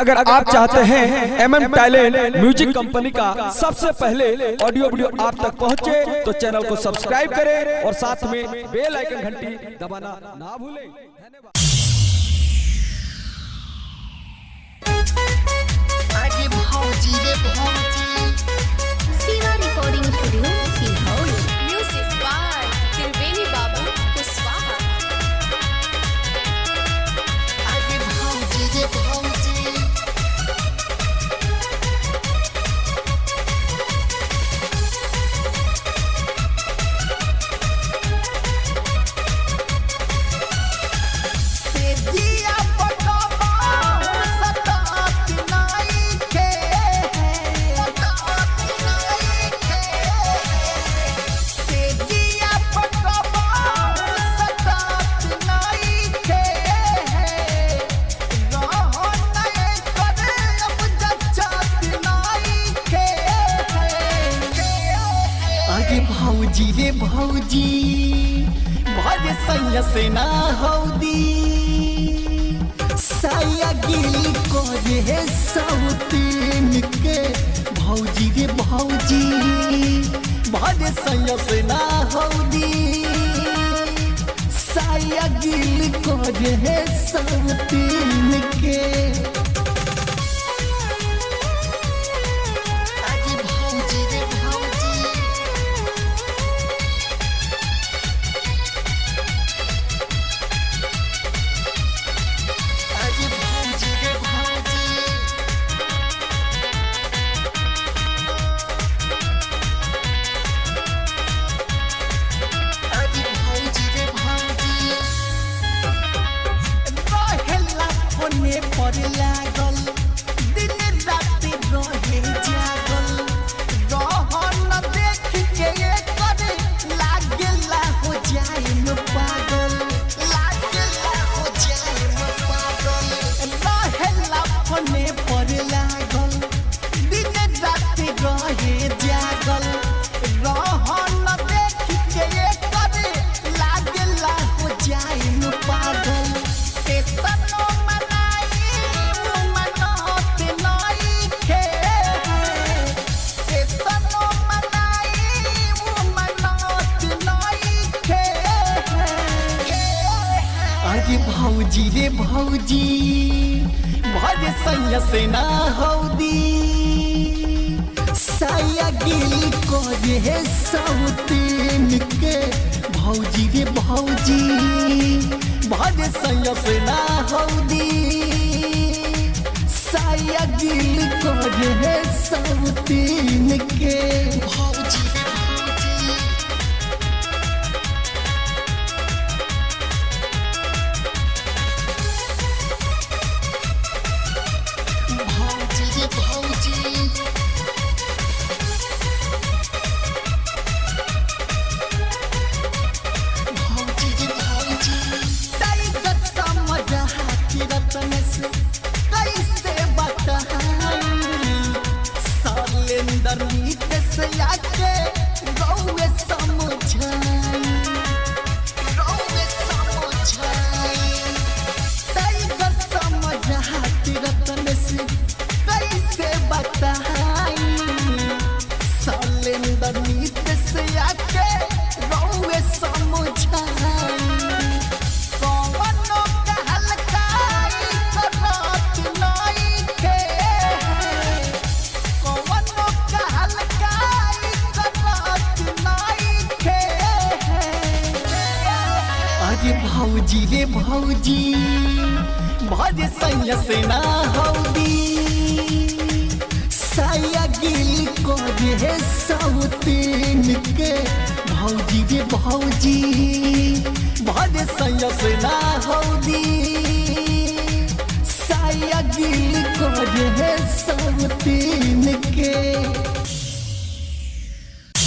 अगर आप चाहते हैं MM टैलेंट म्यूजिक कंपनी का सबसे पहले ऑडियो वीडियो आप तक पहुंचे तो चैनल को सब्सक्राइब करें और साथ में बेल आइकन घंटी दबाना ना भूलें। धन्यवाद। आगे भौजी रे भौजी सीमा रिकॉर्डिंग स्टूडियो सिंहौली। म्यूजिक बाय त्रिवेणी बाबू कुशवाहा। आगे भौजी रे भौजी से दिया पटवा सतात नाई के सतात नाई के से दिया पटवा सतात नाई के रहो नए करे अब जच्चात नाई के आगे भौजी रे भौजी भज सैया से ना हौदी साया गिल को रे सौतीन के भौजी रे भौजी भज सैया से ना हौदी साया गिल को रे सौतीन के आगे भौजी रे भौजी आगे भौजी रे भौजी आगे भौजी रे भौजी रहेला होने पर लागल दिन रात रहे जागल रहन देख के एकर लागेला हो जाइम पागल लागेला हो जाइम पागल रहेला होने पर लागल दिन रात रहे जागल रहन देख के एकर लागेला हो जाइम पागल केतनो मनाई मनोत नइखे केतनो मनाई मनोत नइखे आगे भौजी रे भौजी भज सैया से ना हौदी साया गिल को रे सौतीन के भौजी रे भौजी भज सैया से ना हौदी साया गिल को रे सौतीन के भौजी रे भौजी भौजी रे भौजी भौजी रे भौजी टाइगर समझ हाथी रतन से कैसे बताई सालेंदर मीत से आके गौवे समझाई टाइगर समझ हाथी रतन से कैसे बताई सालेंदर मीत से आके गौवे समझाई कौनो कहल काई करत नइखे कौनो कहल काई करत नइखे आगे भौजी रे भौजी भज सैया से ना हौदी साया गिल को रे सौतीन के भौजी रे भौजी भज सैया से ना हौदी साया गिल को रे सौतीन के।